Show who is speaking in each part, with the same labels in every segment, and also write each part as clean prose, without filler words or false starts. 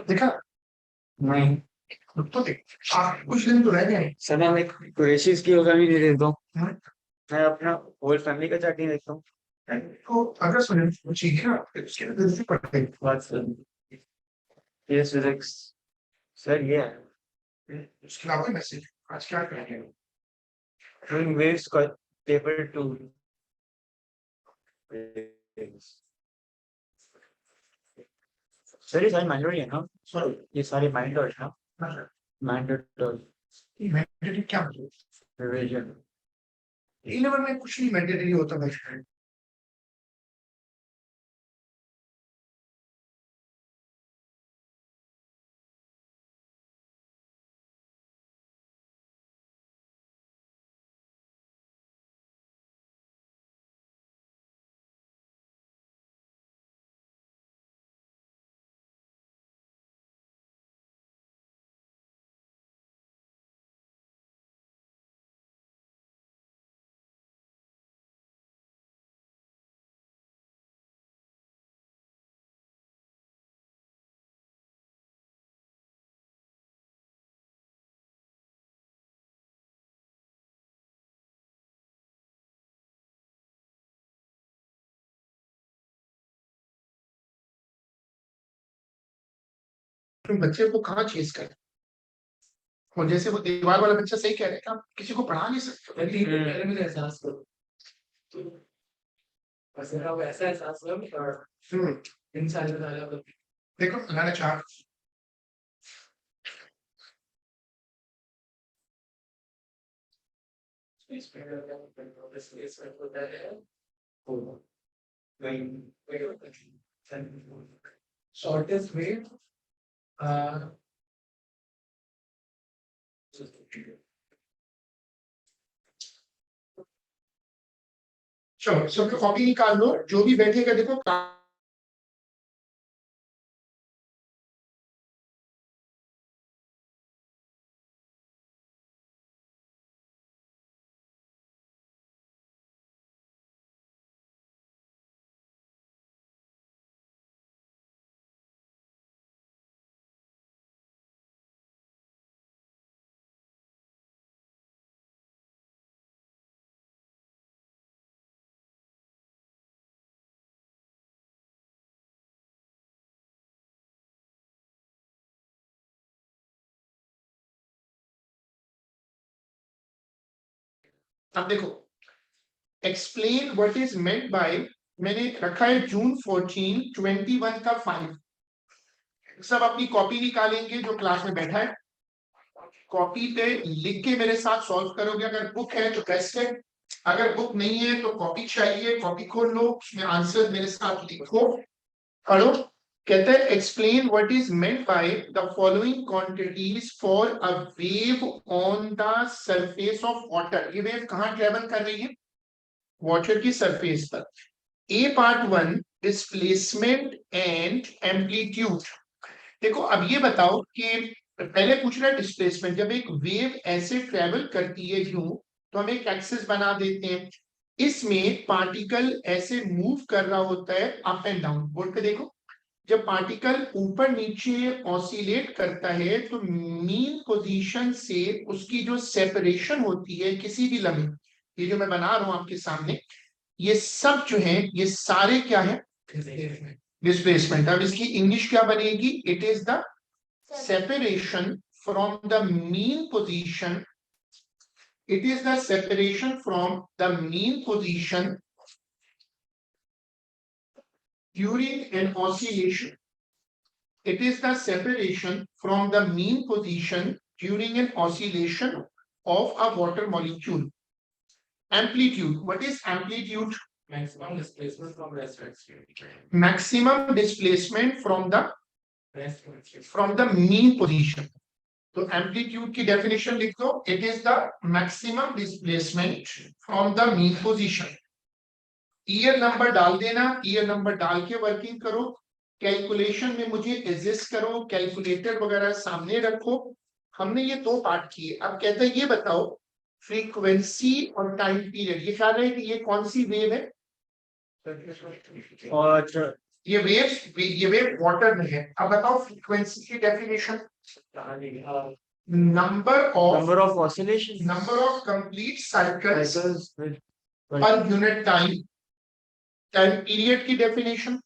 Speaker 1: देखा
Speaker 2: नहीं
Speaker 1: तो देख, आप कुछ दिन तो रह गए।
Speaker 2: सदा मैं कुरैशी की होगा भी नहीं देखता हूँ।
Speaker 1: हाँ?
Speaker 2: मैं अपना होल फैमिली का चार्ट नहीं देखता हूँ।
Speaker 1: तो अगर सुने वो चीज है ना, फिर उसके अंदर से पढ़ते हैं।
Speaker 2: बात सर, ये फिजिक्स सर ये है
Speaker 1: उसके अलावा मैसेज आज क्या करेंगे।
Speaker 2: doing waves का पेपर टू। सर ये सारे मैंडेटरी है ना?
Speaker 1: सॉरी,
Speaker 2: ये सारे मैंडेटरी है ना? मैंडेटरी
Speaker 1: मैंडेटरी क्या मतलब?
Speaker 2: रिवीजन।
Speaker 1: ए लेवल में कुछ नहीं मैंडेटरी होता भाई। तुम बच्चे को कहाँ चेज कर, और जैसे वो दीवार वाला बच्चा सही कह रहे हैं, आप किसी को पढ़ा नहीं सकते।
Speaker 2: पहले
Speaker 1: मुझे एहसास करो, बस ऐसा एहसास करो। इंसान देखो मैंने चार शॉर्टेस्ट वे, चलो सबको कॉपी निकाल लो, जो भी बैठेगा देखो अब देखो explain what is meant by, मैंने रखा है जून 14 21 का 5। सब अपनी कॉपी निकालेंगे जो क्लास में बैठा है, कॉपी पे लिख के मेरे साथ सॉल्व करोगे। अगर बुक है तो बेस्ट है, अगर बुक नहीं है तो कॉपी चाहिए, कॉपी खोल लो, उसमें आंसर मेरे साथ लिखो, पढ़ो। कहते हैं explain what is meant by the following quantities for a wave on the surface of water. ये वेव कहां ट्रेवल कर रही है? वाटर की सरफेस पर। ए पार्ट 1 डिस्प्लेसमेंट एंड एम्पलीट्यूड। देखो अब ये बताओ कि पहले पूछ रहा है डिस्प्लेसमेंट, जब एक वेव ऐसे ट्रेवल करती है यूं, तो हम एक एक्सिस बना देते हैं, इसमें पार्टिकल ऐसे मूव कर रहा होता है अप एंड डाउन। बोर्ड पे देखो, जब पार्टिकल ऊपर नीचे ऑसिलेट करता है तो मीन पोजीशन से उसकी जो सेपरेशन होती है किसी भी लम्हे, ये जो मैं बना रहा हूं आपके सामने, ये सब जो है ये सारे क्या है? डिस्प्लेसमेंट। अब इसकी इंग्लिश क्या बनेगी? It is the separation from the mean position, it is the separation from the mean position during an oscillation, it is the separation from the mean position during an oscillation of a water molecule. Amplitude, what is amplitude? Maximum displacement from rest axis. Maximum displacement from the mean position. तो amplitude की definition लिख दो, it is the maximum displacement from the mean position. Year number डाल देना, year number डाल के working करो, calculation में मुझे एडजस्ट करो, कैलकुलेटर वगैरह सामने रखो। हमने ये दो पार्ट किए, अब कहते हैं ये बताओ फ्रीक्वेंसी और टाइम पीरियड। ये ख्याल रहे कि ये कौन सी वेव है,
Speaker 2: और
Speaker 1: ये वेव वाटर में है। अब बताओ फ्रीक्वेंसी की definition, number
Speaker 2: of oscillation
Speaker 1: of complete cycles
Speaker 2: cycles with
Speaker 1: per unit time. Time period की definition,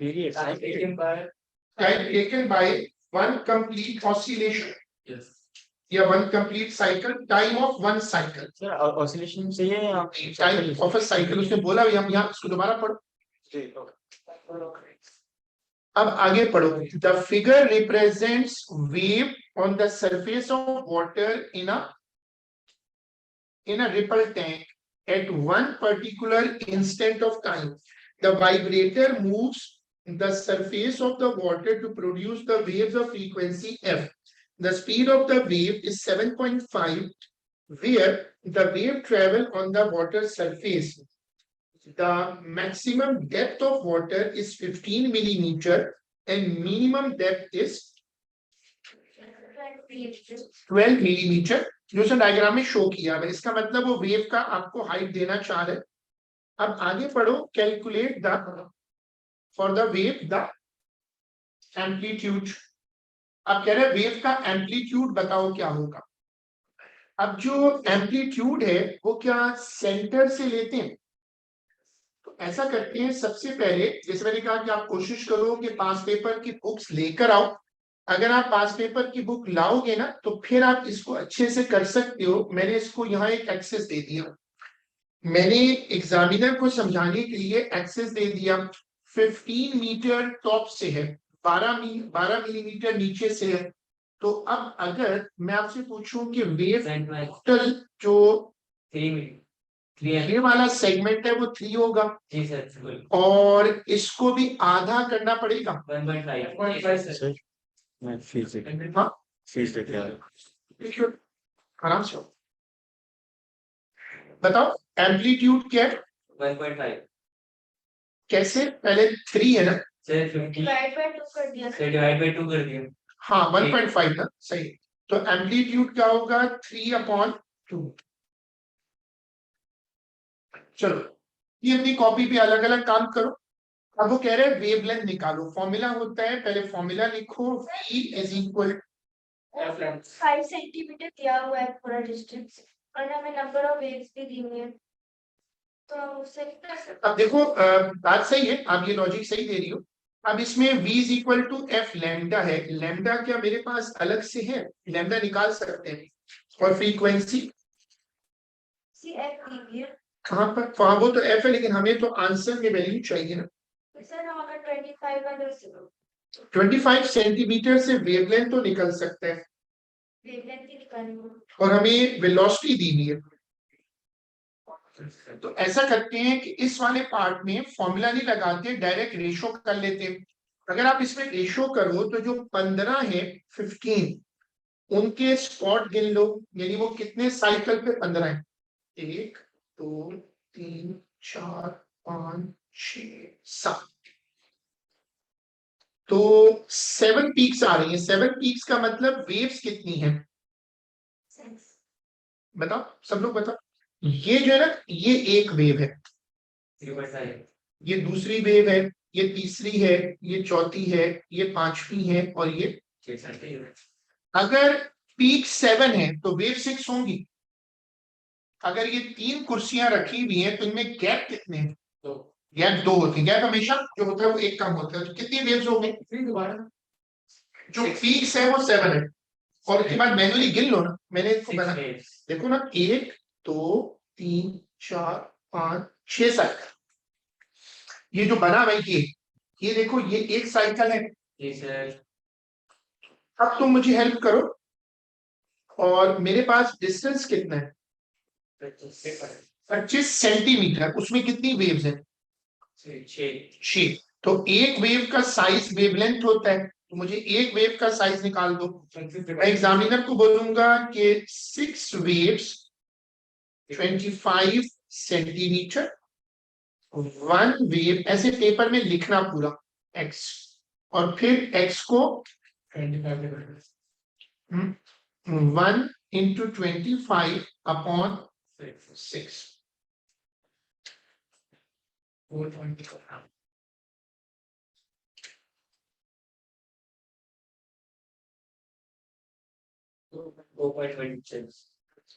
Speaker 2: period
Speaker 1: time taken by one complete oscillation या one complete cycle, time of one cycle,
Speaker 2: sir oscillation चाहिए या
Speaker 1: time of a cycle. उसने बोला भी, हम यहाँ इसको दोबारा पढ़ो। अब आगे पढ़ो। The figure represents wave on the surface of water in a ripple tank at one particular instant of time. The vibrator moves the surface of the water to produce the waves of frequency f. The speed of the wave is 7.5, where the wave travel on the water surface. The maximum depth of water is 15 millimeter and minimum depth is 12 millimetre, जो उसने diagram में show किया है। इसका मतलब वो wave का आपको हाइट देना चाह रहे। अब आगे पढ़ो। Calculate the for the wave the amplitude. अब कह रहे वेव का एम्पलीट्यूड बताओ क्या होगा। अब जो एम्पलीट्यूड है वो क्या सेंटर से लेते हैं, तो ऐसा करते हैं। सबसे पहले जैसे मैंने कहा कि आप कोशिश करो कि पास पेपर की बुक्स लेकर आओ। अगर आप पास पेपर की बुक लाओगे ना तो फिर आप इसको अच्छे से कर सकते हो। मैंने इसको यहाँ एक एक्सेस दे दिया, मैंने एग्जामिनर को समझाने के लिए एक्सेस दे दिया। 15 मीटर टॉप से है, 12 मिलीमीटर नीचे से है। तो अब अगर मैं आपसे पूछूं कि वेव टोटल जो ये वाला सेगमेंट है वो 3 होगा
Speaker 2: जी सर,
Speaker 1: और इसको भी आधा करना पड़ेगा
Speaker 2: 1.5 मैं फीस
Speaker 1: हाँ
Speaker 2: फीस लेके आ रहा
Speaker 1: आराम से बताओ। एम्पलीट्यूड क्या है
Speaker 2: 1.5
Speaker 1: कैसे, पहले 3 है ना
Speaker 2: सर 50 डिवाइड बाय 2 कर दिया।
Speaker 1: हाँ 1.5 ना सही। तो एम्पलीट्यूड क्या होगा 3/2। चलो ये अपनी कॉपी पे अलग अलग काम करो। अब वो कह रहे हैं वेवलेंथ निकालो। फॉर्मूला होता है, पहले फॉर्मूला लिखो, V इज इक्वल
Speaker 3: 5 सेंटीमीटर दिया हुआ है पूरा डिस्टेंस और हमें नंबर ऑफ वेव्स भी दी हुई है, तो हम उससे कर सकते
Speaker 1: अब देखो बात सही है, आप ये लॉजिक सही दे रही हो। अब इसमें v is equal to F lambda है। लैम्डा क्या मेरे पास अलग से है, लैम्डा निकाल सकते हैं। और फ्रीक्वेंसी
Speaker 3: सी एफ दी है।
Speaker 1: कहाँ पर, वहां वो तो एफ है लेकिन हमें तो आंसर में वैल्यू चाहिए ना।
Speaker 3: तो सर हम अगर 25 अगर
Speaker 1: 25 सेंटीमीटर से वेवलेंथ तो निकल सकता है
Speaker 3: वेवलेंथ की निकालनी
Speaker 1: और हमें वेलोसिटी दी हुई है। तो ऐसा करते हैं कि इस वाले पार्ट में फॉर्मूला नहीं लगाते, डायरेक्ट रेशो कर लेते हैं। अगर आप इसमें रेशो करो तो जो 15 है 15 उनके स्पॉट गिन लो, यानी वो कितने साइकिल पे 15 है। 1 2 3 4 5 6 7, तो 7 पीक्स आ रही हैं। 7 पीक्स का मतलब वेव्स कितनी है बताओ, सब लोग बताओ। ये जो है ना ये एक वेव है,
Speaker 2: 3.5
Speaker 1: ये दूसरी वेव है, ये तीसरी है, ये चौथी है, ये पांचवी है और ये
Speaker 2: 6
Speaker 1: अगर पीक 7 है तो वेव 6 होंगी। अगर ये 3 कुर्सियां रखी हुई हैं तो इनमें गैप कितने हैं,
Speaker 2: तो
Speaker 1: गैप 2 होते हैं। गैप हमेशा जो होता है वो एक कम होता है। तो कितनी वेव्स हो गई, जो पीक्स है वो 7 है और उसके बाद मैनुअली गिन लो ना। मैंने इसको बना देखो ना 1 2 3 4 5 6 साइकिल। ये जो बना है ये देखो ये एक साइकिल है।
Speaker 2: जी सर,
Speaker 1: अब तुम मुझे हेल्प करो और मेरे पास डिस्टेंस कितना है 25 सेंटीमीटर, उसमें कितनी वेव्स हैं 6। तो एक वेव का साइज वेवलेंथ होता है, तो मुझे एक वेव का साइज निकाल दो। मैं एग्जामिनर को बोलूंगा कि 6 वेव्स 25 सेंटीमीटर, 1 वेव ऐसे पेपर में लिखना पूरा x और फिर x को 1 into 25 upon 6.
Speaker 2: 4.4.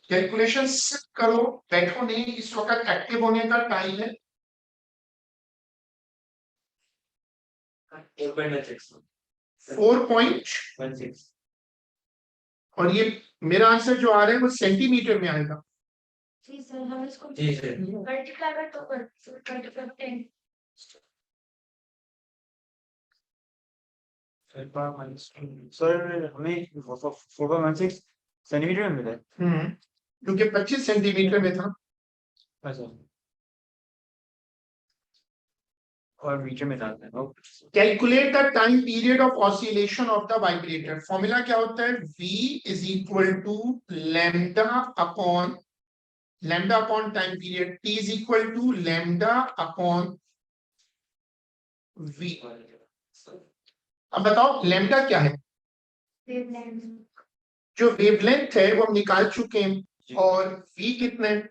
Speaker 1: कैलकुलेशन करो, बैठो नहीं, इस वक्त एक्टिव होने का टाइम है। 4.16 और ये मेरा आंसर जो आ रहा है वो सेंटीमीटर में आएगा।
Speaker 3: जी सर, हम इसको
Speaker 2: जी सर।
Speaker 3: मल्टीप्लाई कर तो कर 10।
Speaker 2: सर हमें 4.16 सेंटीमीटर में मिला है।
Speaker 1: क्योंकि 25 सेंटीमीटर में था।
Speaker 2: अच्छा, और मीटर में डालते हैं।
Speaker 1: Calculate the time period of oscillation of the vibrator. Formula क्या होता है? V is equal to lambda upon time period, T is equal to lambda upon V। अब बताओ लैम्डा क्या है? जो वेवलेंथ है वो हम निकाल चुके हैं, और V कितना है?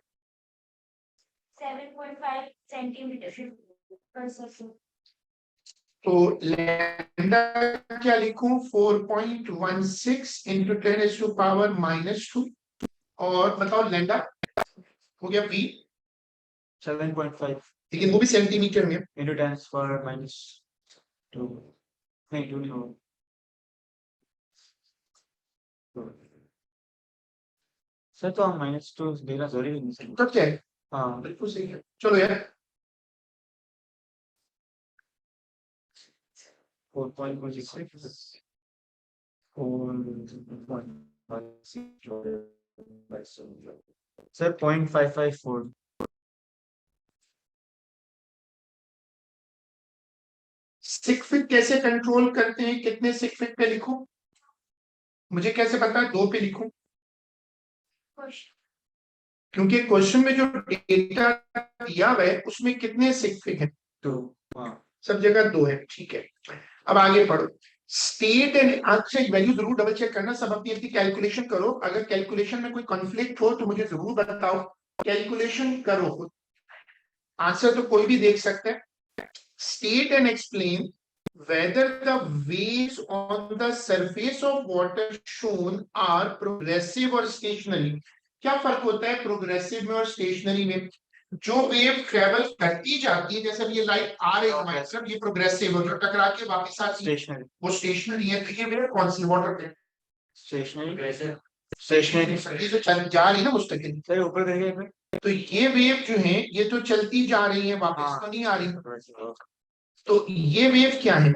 Speaker 3: 7.5 सेंटीमीटर पर सेकंड।
Speaker 1: तो लैम्डा क्या लिखूं? 4.16 इंटू 10⁻⁻²। और बताओ लैम्डा हो गया V,
Speaker 2: 7.5
Speaker 1: लेकिन वो भी सेंटीमीटर में।
Speaker 2: into 10⁻²। नहीं 2 नहीं होगा। सर तो हम -2 देना जरूरी नहीं सर।
Speaker 1: तब क्या है?
Speaker 2: हाँ
Speaker 1: बिल्कुल सही है। चलो यार
Speaker 2: 4.16 सर 0.554।
Speaker 1: सिक फिट कैसे कंट्रोल करते हैं? कितने सिक फिट पे लिखूं? मुझे कैसे पता है 2 पे लिखूं? क्योंकि क्वेश्चन में जो डेटा दिया हुआ है उसमें कितने सिक फिट है?
Speaker 2: तो हाँ
Speaker 1: सब जगह 2 है, ठीक है। अब आगे पढ़ो। स्टेट एंड, अच्छा एक वैल्यू जरूर डबल चेक करना, सब अपनी अपनी कैलकुलेशन करो। अगर कैलकुलेशन में कोई कॉन्फ्लिक्ट हो तो मुझे जरूर बताओ। कैलकुलेशन करो, आंसर तो कोई भी देख सकता है। State and explain whether the waves on the surface of water shown are progressive or stationary। क्या फर्क होता है प्रोग्रेसिव में और स्टेशनरी में? जो वेव ट्रेवल करती जाती है, जैसे ये लाइट आ रही है हमारी तरफ, ये प्रोग्रेसिव, और जो टकरा के वापस आती है
Speaker 2: स्टेशनरी
Speaker 1: वो स्टेशनरी है। तो ये वेव कौन सी? वाटर पे
Speaker 2: स्टेशनरी
Speaker 1: स्टेशनरी, ये जो जा रही है ना मुस्तकिल।
Speaker 2: सर ऊपर करके एक मिनट।
Speaker 1: तो ये वेव जो है ये तो चलती जा रही है, वापस तो नहीं आ रही। तो ये वेव क्या है?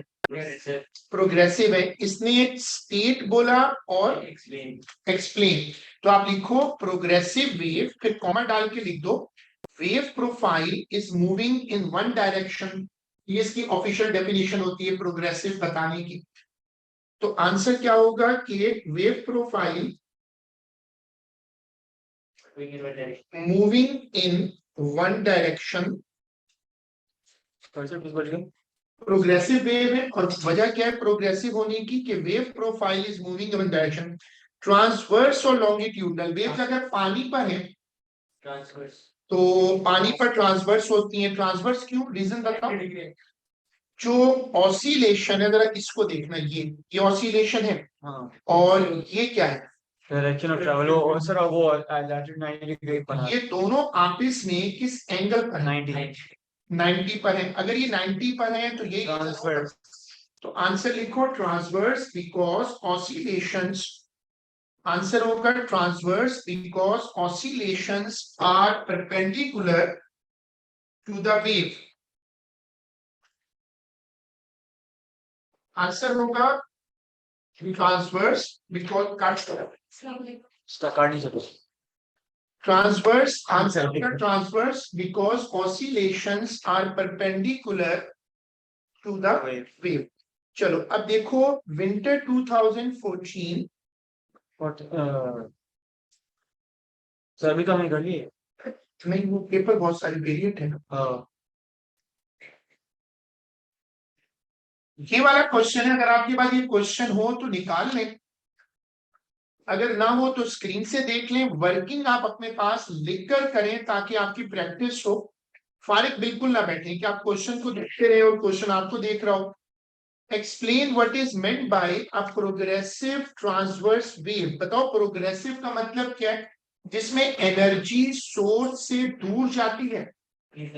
Speaker 1: प्रोग्रेसिव है। इसने स्टेट बोला और एक्सप्लेन। तो आप लिखो प्रोग्रेसिव वेव, फिर कॉमा डाल के लिख दो wave profile is moving in one direction. ये इसकी ऑफिशियल डेफिनेशन होती है प्रोग्रेसिव बताने की। तो आंसर क्या होगा कि wave profile moving in one direction progressive wave है। और वजह क्या है प्रोग्रेसिव होने की? कि wave profile is moving in direction. Transverse और लॉन्गिट्यूडनल वेव्स अगर पानी पर है तो पानी पर ट्रांसवर्स होती है। ट्रांसवर्स क्यों? रीजन बताओ। जो ऑसिलेशन है, जरा इसको देखना, ये ऑसिलेशन है, और ये क्या है?
Speaker 2: Direction of travel. और सर वो लैटिट्यूड 90 डिग्री पर है।
Speaker 1: ये दोनों आपस में किस एंगल पर है? 90 पर है। अगर ये 90 पर है तो ये
Speaker 2: ट्रांसवर्स।
Speaker 1: तो आंसर लिखो ट्रांसवर्स बिकॉज ऑसिलेशंस। आंसर होगा transverse because oscillations are perpendicular to the wave. Answer होगा ट्रांसवर्स बिकॉज ट्रांसवर्स आंसर होगा transverse because oscillations are perpendicular to the wave. चलो अब देखो विंटर 2014।
Speaker 2: सर अभी तो हमें कर लिए।
Speaker 1: नहीं वो पेपर बहुत सारे वेरिएंट है। ये वाला क्वेश्चन है, अगर आपके पास ये क्वेश्चन हो तो निकाल लें। अगर ना हो तो स्क्रीन से देख लें, वर्किंग आप अपने पास लिखकर करें ताकि आपकी प्रैक्टिस हो। फारिग बिल्कुल ना बैठे कि आप क्वेश्चन को देखते रहे और क्वेश्चन आपको देख रहा हो। Explain what is meant by a progressive transverse wave. बताओ प्रोग्रेसिव का मतलब क्या है? जिसमें एनर्जी सोर्स से दूर जाती है।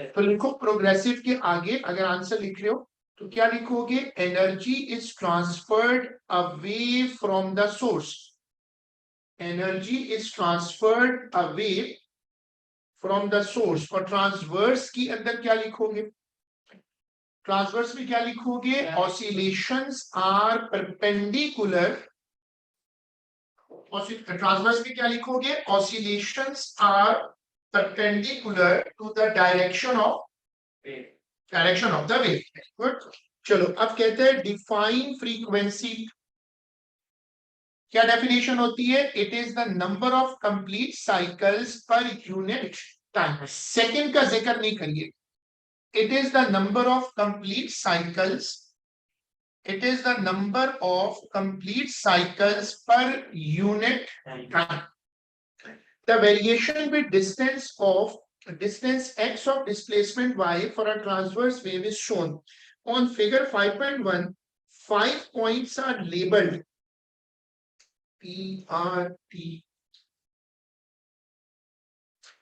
Speaker 1: तो लिखो प्रोग्रेसिव के आगे अगर आंसर लिख रहे हो तो क्या लिखोगे? Energy is transferred away from the source. Energy is transferred away from the source. और ट्रांसवर्स की अंदर क्या लिखोगे? ट्रांसवर्स में क्या लिखोगे? Oscillations are perpendicular. ट्रांसवर्स में क्या लिखोगे? Oscillations are perpendicular to the direction of the wave. Good. चलो अब कहते हैं डिफाइन फ्रीक्वेंसी। क्या डेफिनेशन होती है? It is the number of complete cycles पर यूनिट टाइम। सेकंड का जिक्र नहीं करिए। It is the number of complete cycles. It is the number of complete cycles per unit time. The variation with distance x of displacement y for a transverse wave is shown on figure 5.1. 5 points are labeled P, R, T.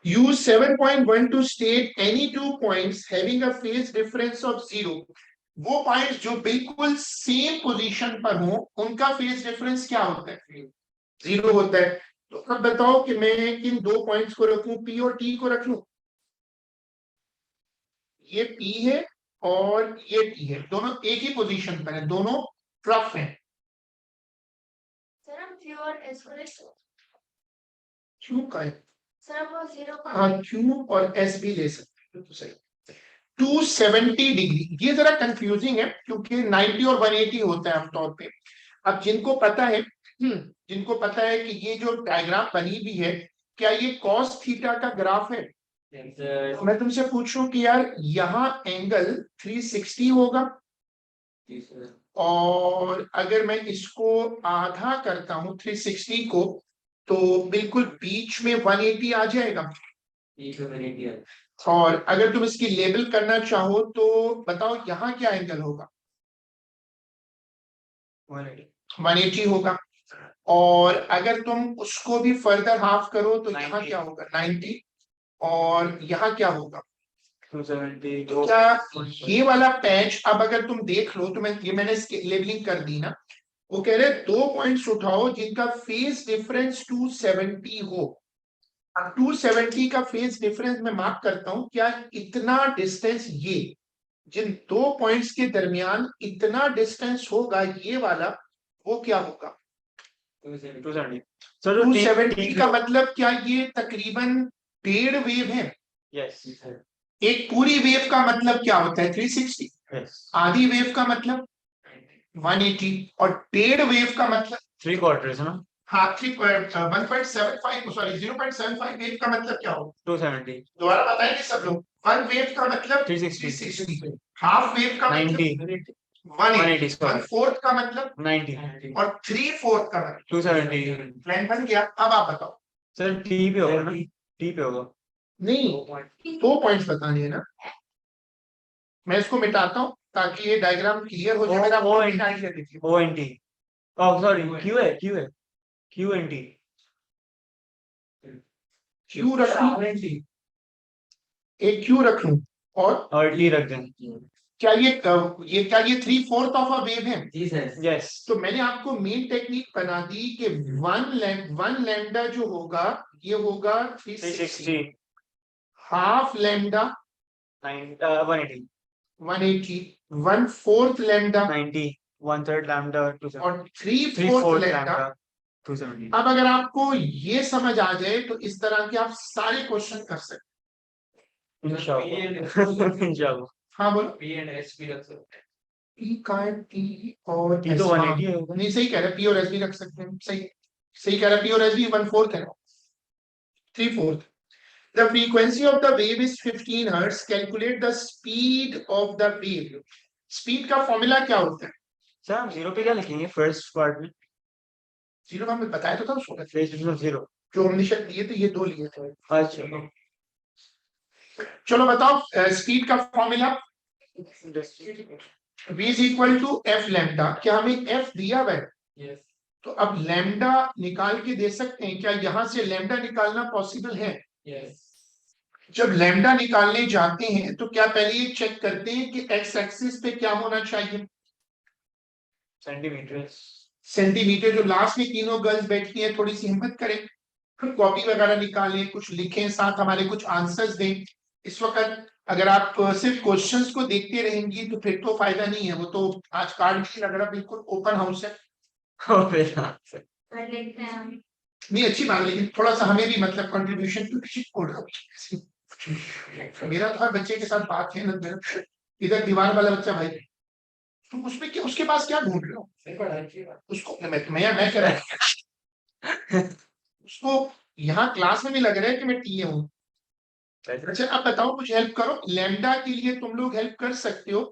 Speaker 1: Use 7.1 to state any 2 points having a phase difference of 0. वो points जो बिल्कुल same position पर हो उनका phase difference क्या होता है? 0 होता है। तो अब बताओ कि मैं इन 2 पॉइंट्स को रखूं, P और T को रख लूं। ये P है और ये T है, दोनों एक ही पोजीशन पर है, दोनों ट्रफ हैं।
Speaker 3: सर हम Q और S को ले
Speaker 1: क्यों का है?
Speaker 3: सर वो 0
Speaker 1: हाँ, Q और S भी ले सकते हैं, तो सही। 270 डिग्री, ये जरा कंफ्यूजिंग है क्योंकि 90 और 180 होता है आमतौर पे। अब जिनको पता है कि ये जो डायग्राम बनी भी है, क्या ये कॉस थीटा का ग्राफ है? तो मैं तुमसे पूछूं कि यार यहाँ एंगल 360 होगा और अगर मैं इसको आधा करता हूं 360 को, तो बिल्कुल बीच में 180 आ जाएगा। और अगर तुम इसकी लेबल करना चाहो तो बताओ यहाँ क्या एंगल होगा? 180 होगा। और अगर तुम उसको भी फर्दर हाफ करो तो यहाँ क्या होगा? 90। और यहाँ क्या होगा?
Speaker 2: 270।
Speaker 1: तो क्या ये वाला पैच अब अगर तुम देख लो तो मैंने इसकी लेबलिंग कर दी ना। वो कह रहे 2 पॉइंट्स उठाओ जिनका फेज डिफरेंस 270 हो। 270 का फेज डिफरेंस मैं मार्क करता हूं, क्या इतना डिस्टेंस, ये जिन 2 पॉइंट्स के दरमियान इतना डिस्टेंस होगा, ये वाला, वो क्या होगा?
Speaker 2: 270।
Speaker 1: 270 का मतलब क्या ये तकरीबन 1.5 वेव है?
Speaker 2: यस।
Speaker 1: एक पूरी वेव का मतलब क्या होता है? 360।
Speaker 2: यस।
Speaker 1: आधी वेव का मतलब 180 और 1.5 वेव का मतलब
Speaker 2: 3/4 है ना?
Speaker 1: हाँ 1.75 सॉरी 0.75 वेव का मतलब क्या होगा?
Speaker 2: 270।
Speaker 1: दोबारा बताएंगे सब लोग। 1 वेव का मतलब
Speaker 2: 360।
Speaker 1: हाफ वेव का मतलब
Speaker 2: 90।
Speaker 1: 180।
Speaker 2: 180।
Speaker 1: 1/4 का मतलब
Speaker 2: 90।
Speaker 1: और 3/4 का मतलब
Speaker 2: 270।
Speaker 1: प्लान बन गया। अब आप बताओ।
Speaker 2: सर टी पे होगा ना? टी पे होगा।
Speaker 1: नहीं, 2 पॉइंट्स बताने हैं ना। मैं इसको मिटाता हूँ ताकि ये डायग्राम क्लियर हो जाए। मेरा
Speaker 2: O N T. Oh sorry, Q है क्यू एन टी।
Speaker 1: क्यू रखूं? एक क्यू रख लूं और
Speaker 2: टी रख दें।
Speaker 1: क्या ये 3/4 ऑफ अ वेव है?
Speaker 2: जी सर। यस।
Speaker 1: तो मैंने आपको मेन टेक्निक बना दी कि 1 लैम्डा जो होगा ये होगा 360। Half lambda
Speaker 2: 180।
Speaker 1: 180। 1/4 लैम्डा
Speaker 2: 90। 1/3 लैम्डा 270।
Speaker 1: और 3/4 लैम्डा
Speaker 2: 270।
Speaker 1: अब अगर आपको ये समझ आ जाए तो इस तरह के आप सारे क्वेश्चन कर सकते
Speaker 2: इंशाल्लाह। इंशाल्लाह।
Speaker 1: हाँ बोलो।
Speaker 2: पी एंड एस भी रख सकते हैं।
Speaker 1: पी का है, पी और
Speaker 2: P तो
Speaker 1: S,
Speaker 2: 180 होगा।
Speaker 1: नहीं सही कह रहे, पी और एस भी रख सकते हैं। सही कह रहा, पी और एस भी 1/4 है, 3/4। The frequency of the wave is 15 hertz. Calculate the speed of the wave. Speed का फॉर्मूला क्या होता है?
Speaker 2: सर हम 0 पे क्या लिखेंगे फर्स्ट पार्ट में?
Speaker 1: जीरो का हमें बताया तो था उसको,
Speaker 2: जीरो।
Speaker 1: जो हमने शायद लिए थे, ये 2 लिए थे।
Speaker 2: अच्छा।
Speaker 1: चलो बताओ स्पीड का formula v is equal to F lambda. क्या हमें एफ दिया हुआ है?
Speaker 4: Yes.
Speaker 1: तो अब लैम्डा निकाल के दे सकते हैं क्या? यहां से लैम्डा निकालना पॉसिबल है?
Speaker 4: Yes.
Speaker 1: जब लैम्डा निकालने जाते हैं तो क्या पहले ये चेक करते हैं कि एक्स एक्सिस पे क्या होना चाहिए?
Speaker 2: सेंटीमीटर।
Speaker 1: सेंटीमीटर। जो लास्ट में तीनों गर्ल्स बैठी हैं, थोड़ी सी हिम्मत करें, कॉपी वगैरह निकालें, कुछ लिखें, साथ हमारे कुछ आंसर्स दें। इस वक्त अगर आप सिर्फ क्वेश्चंस को देखते रहेंगी तो फिर तो फायदा नहीं है। वो तो आज कार्ड भी लग रहा, बिल्कुल ओपन हाउस है। नहीं, अच्छी बात है, लेकिन थोड़ा सा हमें भी मतलब कंट्रीब्यूशन मेरा तो हर बच्चे के साथ बात है ना। इधर दीवार वाला बच्चा भाई, तुम उसमें क्या, उसके पास क्या ढूंढ रहे हो? उसको मैं कह रहा उसको यहाँ क्लास में भी लग रहा है कि मैं टीए हूँ। अच्छा अब बताओ, कुछ हेल्प करो, लैम्डा के लिए तुम लोग हेल्प कर सकते हो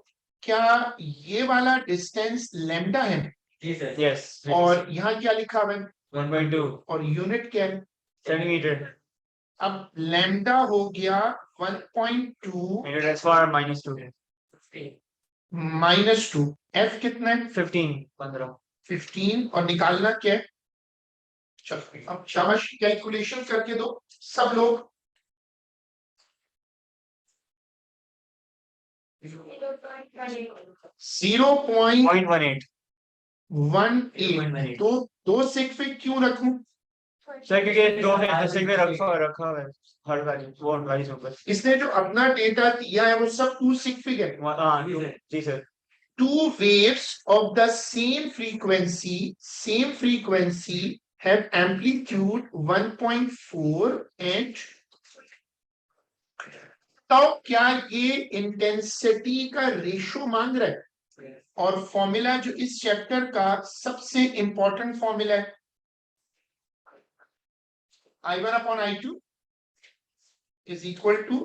Speaker 1: क्या? ये वाला डिस्टेंस लैम्डा है
Speaker 2: यस।
Speaker 1: और यहाँ क्या लिखा हुआ है
Speaker 2: 1.2
Speaker 1: और यूनिट क्या है?
Speaker 2: सेंटीमीटर।
Speaker 1: अब लैम्डा हो गया 1.2
Speaker 2: -2
Speaker 1: -2, एफ कितना है?
Speaker 2: 15
Speaker 1: 15 और निकालना क्या है? चलो अब शाबाश, कैलकुलेशन करके दो सब लोग। 0.18।
Speaker 2: 0.18।
Speaker 1: तो 2 सेक पे क्यों रखूं?
Speaker 2: सर क्योंकि दो है, दस में रखा है हर वाली वो वाली से ऊपर।
Speaker 1: इसने जो अपना डेटा दिया है वो सब 2 सेक फिगर।
Speaker 2: हाँ जी sir.
Speaker 1: Two waves of the same frequency have amplitude 1.4 and तो क्या ये इंटेंसिटी का रेशो मांग रहा है? और फॉर्मूला जो इस चैप्टर का सबसे इंपॉर्टेंट फॉर्मूला है, I1/I2 इज इक्वल टू,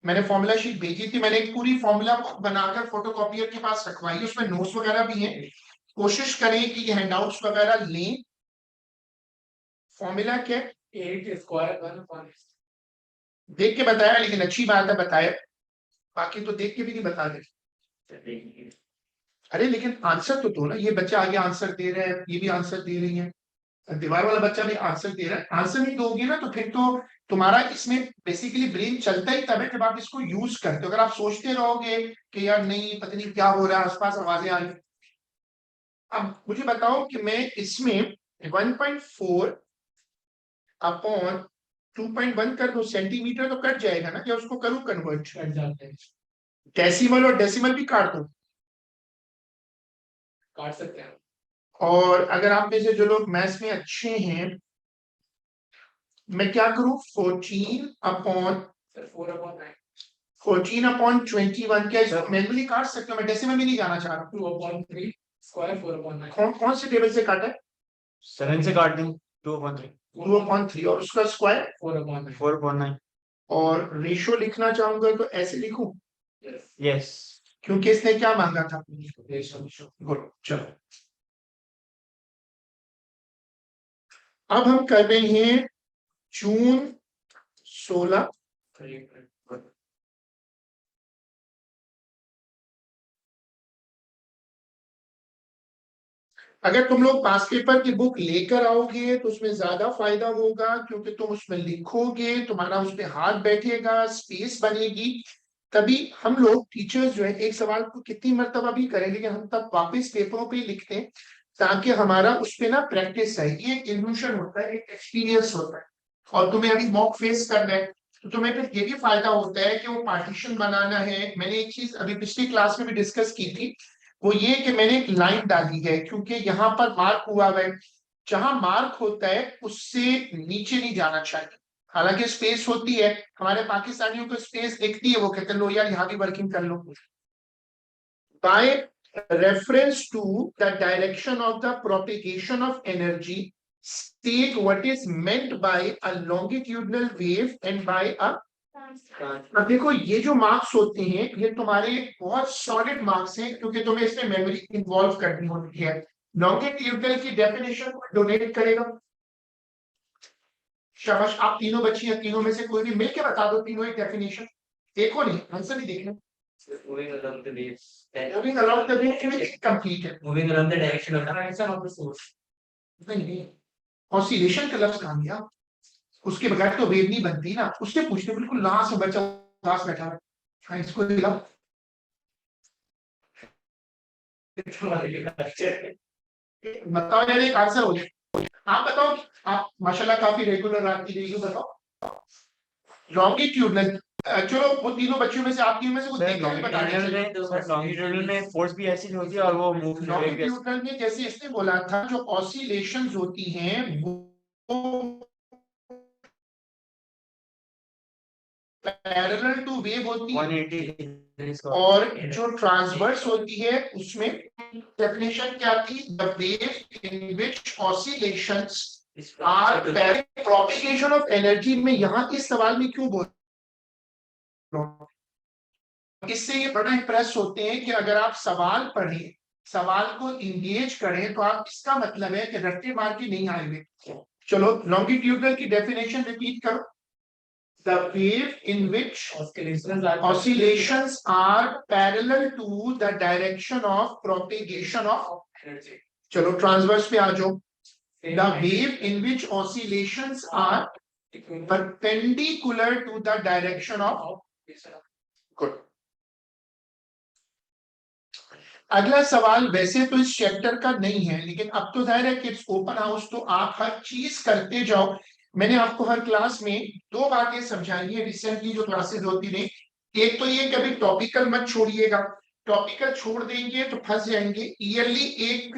Speaker 1: मैंने फॉर्मूला शीट भेजी थी, मैंने एक पूरी फॉर्मूला बनाकर फोटोकॉपियर के पास रखवाई, उसमें नोट्स वगैरह भी हैं। कोशिश करें कि ये हैंडआउट्स वगैरह लें। फॉर्मूला क्या है?
Speaker 4: 8 square 1
Speaker 1: देख के बताया, लेकिन अच्छी बात है बताया, बाकी तो देख के भी नहीं बता दे। अरे लेकिन आंसर तो दो ना, ये बच्चा आगे आंसर दे रहा है, ये भी आंसर दे रही है, दीवार वाला बच्चा भी आंसर दे रहा है। आंसर नहीं दोगे ना तो फिर तो तुम्हारा इसमें बेसिकली ब्रेन चलता ही तब है जब आप इसको यूज करते हो। अगर आप सोचते रहोगे कि यार नहीं पता नहीं क्या हो रहा है, आसपास आवाजें आ रही। अब मुझे बताओ कि मैं इसमें 1.4 अपॉन 2.1 कर दो, सेंटीमीटर तो कट जाएगा ना, क्या उसको करूं कन्वर्ट?
Speaker 4: कट जाते हैं,
Speaker 1: डेसिमल और डेसिमल भी काट दो।
Speaker 4: काट सकते हैं।
Speaker 1: और अगर आप में से जो लोग मैथ्स में अच्छे हैं, मैं क्या करूं? 14 अपॉन
Speaker 4: सर 4/9
Speaker 1: 14/21 क्या इसको मैनुअली काट सकते हो? मैं डेसिमल में नहीं जाना चाह रहा।
Speaker 4: 2/3 स्क्वायर 4/9
Speaker 1: कौन से टेबल से काटा है?
Speaker 2: 7 से काट दें 2/3
Speaker 1: 2/3 और उसका स्क्वायर
Speaker 4: 4/9
Speaker 2: 4/9।
Speaker 1: और रेशो लिखना चाहूंगा तो ऐसे लिखूं,
Speaker 2: यस।
Speaker 1: क्योंकि इसने क्या मांगा था?
Speaker 4: रेशो।
Speaker 1: गुड। चलो अब हम कर रहे हैं जून 16। अगर तुम लोग पास पेपर की बुक लेकर आओगे तो उसमें ज्यादा फायदा होगा, क्योंकि तुम उसमें लिखोगे, तुम्हारा उसमें हाथ बैठेगा, स्पेस बनेगी। तभी हम लोग टीचर्स जो है एक सवाल को कितनी मरतबा भी करें, लेकिन हम तब वापस पेपरों पे लिखते हैं ताकि हमारा उस पे ना प्रैक्टिस है। ये एक इल्यूशन होता है, एक एक्सपीरियंस होता है। और तुम्हें अभी मॉक फेस करना है तो तुम्हें फिर ये भी फायदा होता है कि वो पार्टीशन बनाना है। मैंने एक चीज अभी पिछली क्लास में भी डिस्कस की थी, वो ये कि मैंने एक लाइन डाली है, क्योंकि यहाँ पर मार्क हुआ है, जहां मार्क होता है उससे नीचे नहीं जाना चाहिए। हालांकि स्पेस होती है, हमारे पाकिस्तानियों को स्पेस दिखती है, वो कहते हैं लो यार यहाँ भी वर्किंग कर लो। By reference to the direction of the propagation of energy state what is meant by a longitudinal wave and by a। अब देखो ये जो मार्क्स होते हैं ये तुम्हारे बहुत सॉलिड मार्क्स हैं, क्योंकि तुम्हें इसमें मेमोरी इन्वॉल्व करनी होती है। लॉन्गिट्यूडनल की डेफिनेशन को डोनेट करेगा। शाबाश, आप तीनों बच्ची हैं, तीनों में से कोई भी मिलके बता दो तीनों एक डेफिनेशन। देखो नहीं, आंसर नहीं देखना।
Speaker 2: Moving along the waves.
Speaker 1: Moving along the way complete है।
Speaker 2: Moving along the direction of the
Speaker 4: Direction of the source.
Speaker 1: नहीं, ऑसिलेशन का लफ्ज कहाँ गया? उसके बगैर तो वेव नहीं बनती ना। उससे पूछते बिल्कुल लास्ट में बच्चा पास बैठा है। हाँ, इसको दिलाओ। बताओ यार, एक आंसर हो जाए। आप बताओ, आप माशाल्लाह काफी रेगुलर आती रही हो, बताओ। लॉन्गिट्यूडनल, चलो वो तीनों बच्चों में से आप तीनों में से कुछ देखा है बताने।
Speaker 2: लॉन्गिट्यूडनल में फोर्स भी ऐसी होती है और वो मूव भी ऐसी।
Speaker 1: लॉन्गिट्यूडनल में जैसे इसने बोला था, जो ऑसिलेशंस होती हैं वो पैरेलल टू वेव होती है,
Speaker 2: 180 degrees का।
Speaker 1: और जो ट्रांसवर्स होती है उसमें डेफिनेशन क्या थी? The wave in which oscillations are parallel propagation of energy. में यहाँ इस सवाल में क्यों बोल रहा हूं? इससे ये बड़ा इंप्रेस होते हैं कि अगर आप सवाल पढ़ें, सवाल को इंगेज करें, तो आप इसका मतलब है कि रट्टे मार के नहीं आए हुए। चलो लॉन्गिट्यूडनल की डेफिनेशन रिपीट करो। The wave in which oscillations are parallel to the direction of propagation of
Speaker 4: Energy.
Speaker 1: चलो ट्रांसवर्स पे आ जाओ। The wave in which oscillations are perpendicular to the direction of good। अगला सवाल वैसे तो इस चैप्टर का नहीं है, लेकिन अब तो जाहिर है कि इट्स ओपन हाउस, तो आप हर चीज करते जाओ। मैंने आपको हर क्लास में दो बातें समझाई है रिसेंटली जो क्लासेस होती रही। एक तो ये कभी टॉपिकल मत छोड़िएगा, टॉपिकल छोड़ देंगे तो फंस जाएंगे। ईयरली एक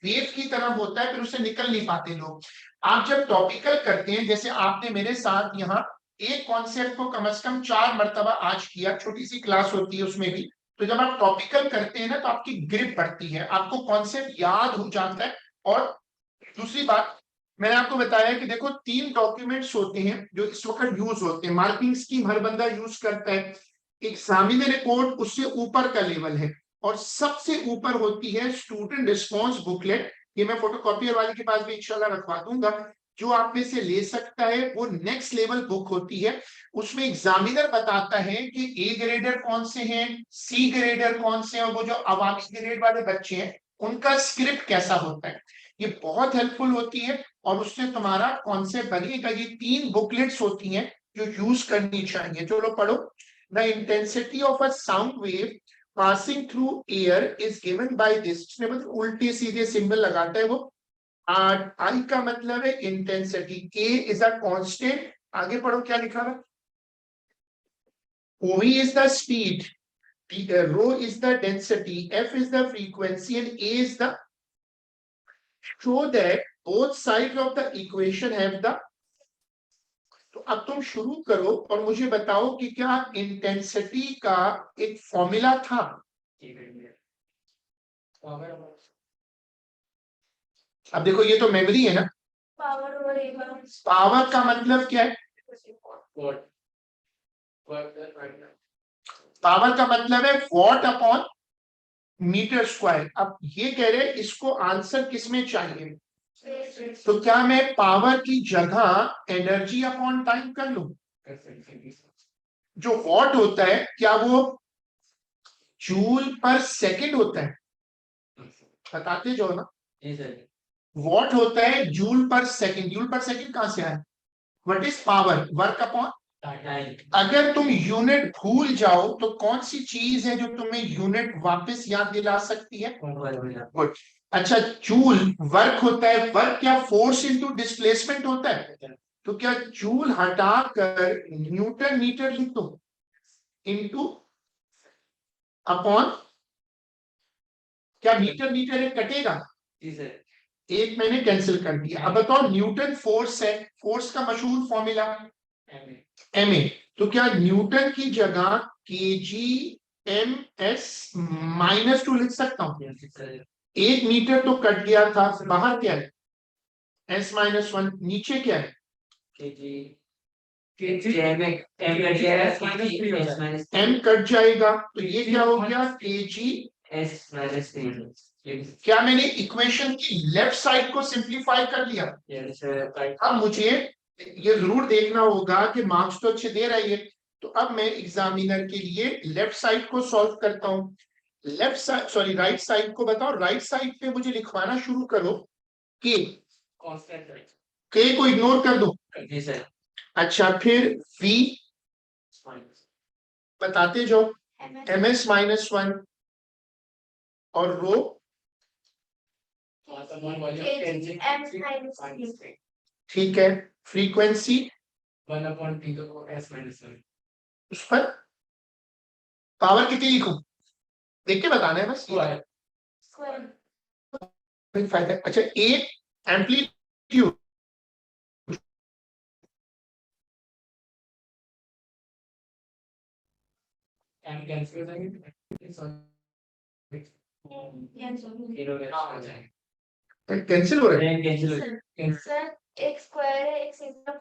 Speaker 1: वेव की तरह होता है, फिर उससे निकल नहीं पाते लोग। आप जब टॉपिकल करते हैं, जैसे आपने मेरे साथ यहाँ एक कॉन्सेप्ट को कम से कम 4 मरतबा आज किया, छोटी सी क्लास होती है उसमें भी। तो जब आप टॉपिकल करते हैं ना, तो आपकी ग्रिप बढ़ती है, आपको कॉन्सेप्ट याद हो जाता है। और दूसरी बात मैंने आपको बताया कि देखो 3 डॉक्यूमेंट्स होते हैं जो इस वक्त यूज होते हैं। मार्किंग स्कीम हर बंदा यूज करता है, एग्जामिनर रिपोर्ट उससे ऊपर का लेवल है, और सबसे ऊपर होती है स्टूडेंट रिस्पॉन्स बुकलेट। ये मैं फोटोकॉपियर वाले के पास भी इंशाल्लाह रखवा दूंगा। जो आप में से ले सकता है, वो नेक्स्ट लेवल बुक होती है। उसमें एग्जामिनर बताता है कि ए ग्रेडर कौन से हैं, सी ग्रेडर कौन से हैं, और वो जो अवामी ग्रेड वाले बच्चे हैं उनका स्क्रिप्ट कैसा होता है। ये बहुत हेल्पफुल होती है, और उससे तुम्हारा कॉन्सेप्ट बनेगा। ये 3 बुकलेट्स होती हैं जो यूज करनी चाहिए। चलो पढ़ो। The intensity of a sound wave passing through air is given by this. मतलब उल्टे सीधे सिंबल लगाता है वो। आई का मतलब है इंटेंसिटी, के इज अ कांस्टेंट। आगे पढ़ो क्या लिखा है। OV is the speed, rho is the density, F is the frequency, and A is the, show that both sides of the equation have the। तो अब तुम शुरू करो और मुझे बताओ कि क्या इंटेंसिटी का एक फॉर्मूला था। अब देखो ये तो मेमोरी है ना।
Speaker 3: Power over area.
Speaker 1: पावर का मतलब क्या है? पावर का मतलब है वॉट अपॉन मीटर स्क्वायर। अब ये कह रहे हैं इसको आंसर किसमें चाहिए, तो क्या मैं पावर की जगह एनर्जी अपॉन टाइम कर लूं? जो वॉट होता है क्या वो जूल पर सेकंड होता है? बताते जाओ ना। वॉट होता है जूल पर सेकंड। जूल पर सेकंड कहां से आया? What is power? Work upon. अगर तुम यूनिट भूल जाओ तो कौन सी चीज है जो तुम्हें यूनिट वापस याद दिला सकती है? गुड। अच्छा, जूल वर्क होता है। वर्क क्या फोर्स इनटू डिस्प्लेसमेंट होता है? तो क्या जूल हटाकर न्यूटन मीटर लिख दो इनटू अपॉन। क्या मीटर मीटर एक कटेगा? एक मैंने कैंसिल कर दिया। अब बताओ न्यूटन फोर्स है, फोर्स का मशहूर फॉर्मूला MA। तो क्या न्यूटन की जगह kg/m/2 लिख सकता हूं? 1 मीटर तो कट गया था, बाहर क्या है? S-1। नीचे क्या है? m कट जाएगा, तो ये क्या हो गया? kg क्या मैंने इक्वेशन की लेफ्ट साइड को सिंप्लीफाई कर लिया? अब मुझे ये जरूर देखना होगा कि मार्क्स तो अच्छे दे रही है, तो अब मैं एग्जामिनर के लिए लेफ्ट साइड को सॉल्व करता हूँ। Left side sorry right side को बताओ, राइट साइड पे मुझे लिखवाना शुरू करो के को इग्नोर कर दो। अच्छा, फिर v बताते जाओ, ms -1 और रो ठीक है, फ्रीक्वेंसी उस पर पावर कितनी लिखूं देख के बताना है बस, कोई फायदा। अच्छा, ए एम्पलीट्यूड कैंसिल हो रहा है।
Speaker 3: सर एक स्क्वायर है, एक सिंपल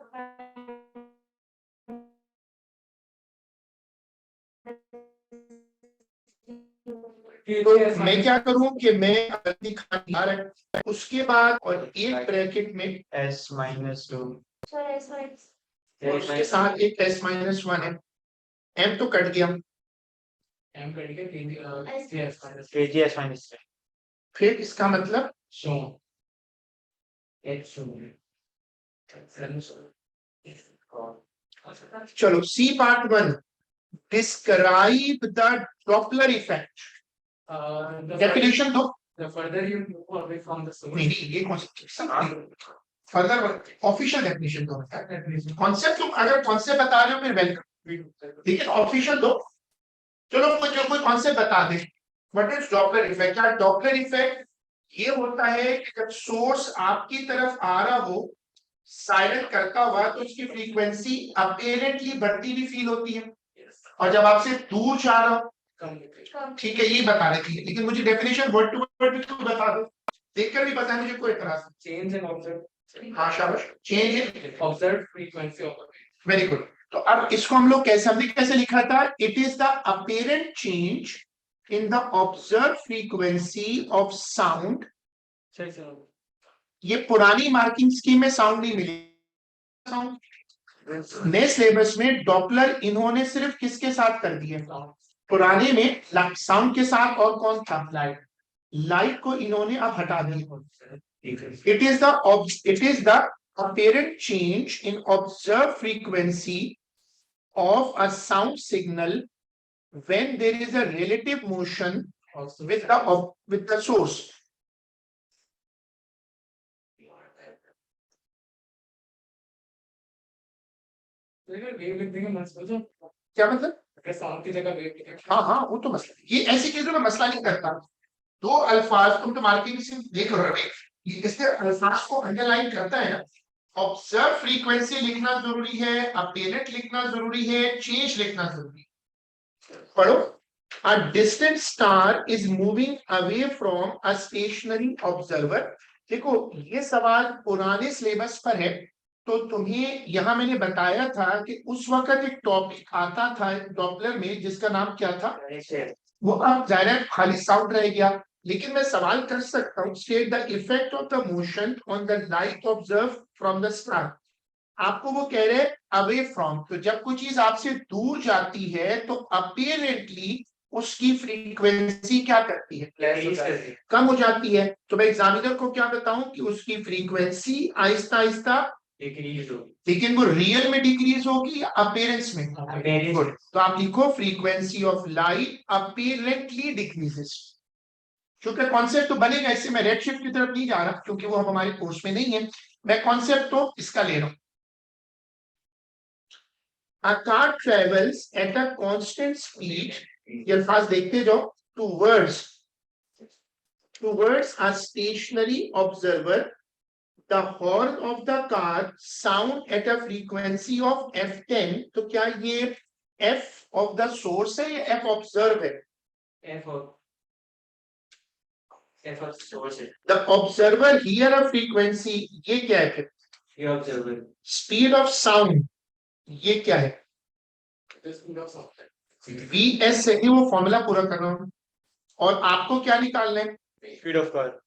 Speaker 1: तो मैं क्या करूं कि मैं दिखा उसके बाद और एक ब्रैकेट में
Speaker 2: s -2
Speaker 3: सर ऐसा
Speaker 1: और उसके साथ एक s -1 है, m तो कट गया,
Speaker 2: kgs -3
Speaker 1: फिर इसका मतलब चलो C part 1, describe the Doppler effect. Definition दो। नहीं ये फर्दर ऑफिशियल डेफिनेशन दो, कॉन्सेप्ट तुम अगर कॉन्सेप्ट बता रहे हो फिर वेलकम, लेकिन ऑफिशियल दो। चलो कोई कॉन्सेप्ट बता दे। What is Doppler effect? क्या डॉपलर इफेक्ट ये होता है कि जब सोर्स आपकी तरफ आ रहा हो साइलेंट करता हुआ तो उसकी फ्रीक्वेंसी अपीरेंटली बढ़ती भी फील होती है, और जब आपसे दूर जा रहा हो ठीक है, ये बता रही थी, लेकिन मुझे डेफिनेशन वर्ड टू वर्ड तो बता दो, देखकर भी पता है मुझे कोई एतराज नहीं।
Speaker 4: चेंज इन ऑब्जर्व,
Speaker 1: हाँ शाबाश, change in
Speaker 4: observe frequency of
Speaker 1: very good. तो अब इसको हम लोग कैसे, हमने कैसे लिखा था? It is the apparent change in the observe frequency of sound. ये पुरानी मार्किंग स्कीम में साउंड नहीं मिली, नए सिलेबस में डॉपलर इन्होंने सिर्फ किसके साथ कर दिए? पुराने में साउंड के साथ और कौन था? लाइट। लाइट को इन्होंने अब हटा दिया। It is the apparent change in observed frequency of a sound signal when there is a relative motion with the source. क्या मतलब?
Speaker 4: साउंड की जगह वेव लिखेंगे।
Speaker 1: हाँ वो तो मसला, ये ऐसी चीजों में मसला नहीं करता। दो अल्फाज तुम तो मार्किंग से देख रहे हो, इससे अल्फाज को अंडरलाइन करता है ना। ऑब्जर्व फ्रीक्वेंसी लिखना जरूरी है, अपीरेंट लिखना जरूरी है, चेंज लिखना जरूरी है। पढ़ो, a distant star is moving away from a stationary observer. देखो ये सवाल पुराने सिलेबस पर है, तो तुम्हें यहां मैंने बताया था कि उस वक्त एक टॉपिक आता था डॉपलर में जिसका नाम क्या था, वो अब जाहिर खाली साउंड रह गया, लेकिन मैं सवाल कर सकता हूँ, state the effect of the motion on the light observe from the star. आपको वो कह रहे हैं अवे फ्रॉम, तो जब कोई चीज आपसे दूर जाती है तो अपीरेंटली उसकी फ्रीक्वेंसी क्या करती है? कम हो जाती है। तो मैं एग्जामिनर को क्या बताऊं कि उसकी फ्रीक्वेंसी आहिस्ता आहिस्ता
Speaker 2: डिक्रीज होगी,
Speaker 1: लेकिन वो रियल में डिक्रीज होगी या अपीयरेंस में? गुड, तो आप लिखो फ्रीक्वेंसी ऑफ लाइट अपीरेंटली डिक्रीजेस। क्योंकि कॉन्सेप्ट तो बनेगा, इससे मैं रेड शिफ्ट की तरफ नहीं जा रहा क्योंकि वो अब हमारे कोर्स में नहीं है, मैं कॉन्सेप्ट तो इसका ले रहा हूं। A car travels at a constant speed, ये अल्फाज देखते जाओ, towards a stationary observer. The horn of the car sound at a frequency of f10. तो क्या ये f of the source है या f observe है? The observer hear a frequency, ये क्या है फिर? Speed of sound, ये क्या है? vs से ही वो फॉर्मूला पूरा कर रहा हूं, और आपको क्या निकालना है?
Speaker 2: स्पीड ऑफ कार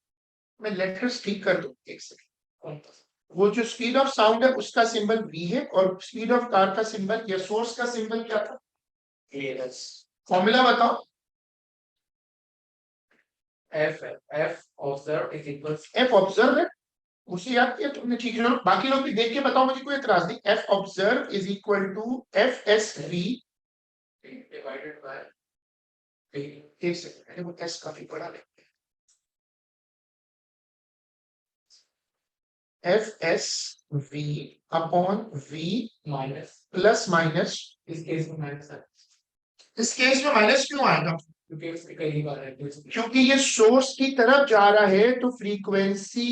Speaker 1: मैं लेटर्स ठीक कर दूं एक सेकंड।
Speaker 4: कौन सा?
Speaker 1: वो जो स्पीड ऑफ साउंड है उसका सिंबल V है और स्पीड ऑफ कार का सिंबल या सोर्स का सिंबल क्या था?
Speaker 4: AS
Speaker 1: फॉर्मूला बताओ।
Speaker 4: F है F observed is equals
Speaker 1: F observe है, उसे याद किया तुमने, ठीक है। बाकी लोग भी देख के बताओ, मुझे कोई एतराज नहीं। F observe is equal to FSV।
Speaker 4: divided by V
Speaker 1: एक सेकंड, वो S काफी बड़ा है। FSV upon V
Speaker 4: minus
Speaker 1: plus minus.
Speaker 4: इस केस में माइनस है
Speaker 1: इस केस में माइनस क्यों आएगा?
Speaker 4: क्योंकि उसमें कई बार है
Speaker 1: क्योंकि ये सोर्स की तरफ जा रहा है तो फ्रीक्वेंसी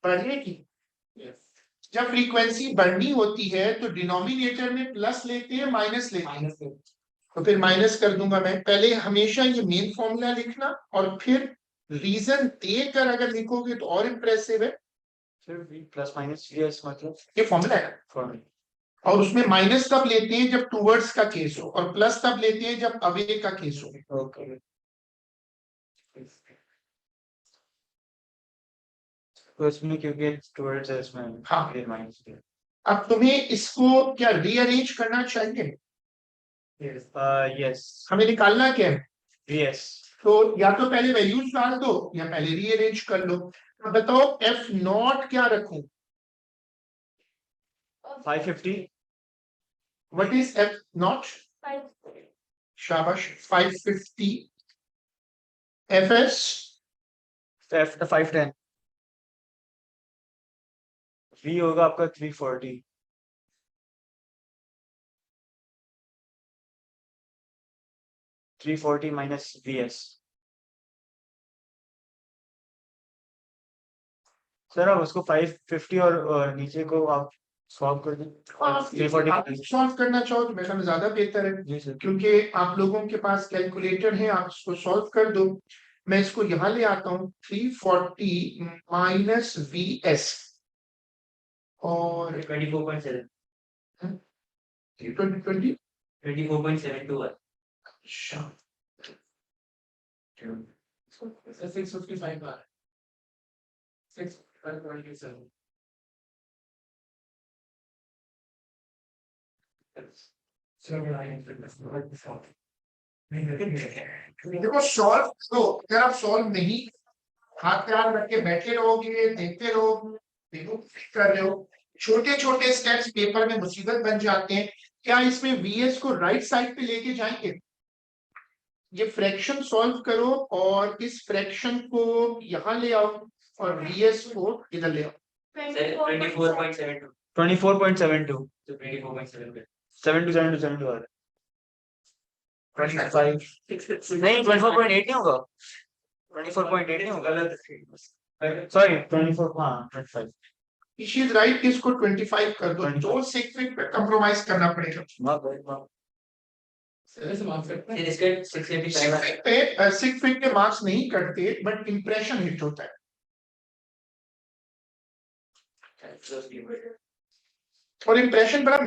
Speaker 1: बढ़ेगी।
Speaker 4: yes
Speaker 1: जब फ्रीक्वेंसी बढ़नी होती है तो डिनोमिनेटर में प्लस लेते हैं माइनस लेते हैं,
Speaker 4: माइनस
Speaker 1: तो फिर माइनस कर दूंगा मैं। पहले हमेशा ये मेन फॉर्मूला लिखना और फिर रीजन देकर अगर लिखोगे तो और इम्प्रेसिव है।
Speaker 2: फिर V प्लस माइनस VS मतलब
Speaker 1: ये फॉर्मूला है
Speaker 2: फॉर्मूला
Speaker 1: और उसमें माइनस तब लेते हैं जब टूवर्ड्स का केस हो और प्लस तब लेते हैं जब अवे का केस हो।
Speaker 2: ओके। तो इसमें क्योंकि टुवर्ड्स है इसमें
Speaker 1: हाँ।
Speaker 2: फिर माइनस
Speaker 1: अब तुम्हें इसको क्या रीअरेंज करना चाहिए?
Speaker 4: yes
Speaker 2: यस
Speaker 1: हमें निकालना क्या है?
Speaker 2: VS
Speaker 1: तो या तो पहले वैल्यूज डाल दो या पहले रीअरेंज कर लो। अब बताओ एफ नॉट क्या रखूं?
Speaker 2: 550
Speaker 1: व्हाट इज एफ नॉट? शाबाश, 550। एफ एस
Speaker 2: F 510 V होगा आपका 340 340 माइनस VS। सर आप उसको 550 और नीचे को आप सॉल्व कर दीजिए 340
Speaker 1: सॉल्व करना चाहो तो मेरे में ज्यादा बेहतर है,
Speaker 2: जी सर।
Speaker 1: क्योंकि आप लोगों के पास कैलकुलेटर है, आप इसको सॉल्व कर दो। मैं इसको यहाँ ले आता हूँ, 340 माइनस VS और
Speaker 2: 24.7
Speaker 1: 2020।
Speaker 2: 24.721
Speaker 1: अच्छा
Speaker 4: 655 बार 655.27
Speaker 1: देखो सॉल्व तो अगर आप सॉल्व नहीं हाथ पे हाथ रख के बैठे रहोगे, देखते रहोगे, देखो कर रहे हो, छोटे छोटे स्टेप्स पेपर में मुसीबत बन जाते हैं। क्या इसमें VS को राइट साइड पे लेके जाएंगे? ये फ्रैक्शन सॉल्व करो और इस फ्रैक्शन को यहाँ ले आओ और VS को इधर ले आओ।
Speaker 2: 24.72 24.72 तो 24.72 72 आ रहा है 25 नहीं 24.8 नहीं होगा 24.8 नहीं होगा सॉरी 24 हाँ 25
Speaker 1: She is right, इसको 25 कर दो,
Speaker 2: 25
Speaker 1: दो सेकंड पे कंप्रोमाइज करना पड़ेगा।
Speaker 4: ऐसे मार्क्स करते हैं
Speaker 2: इसके 685
Speaker 1: सिक्स फीट के मार्क्स नहीं करते बट इंप्रेशन हिट होता है और इंप्रेशन बड़ा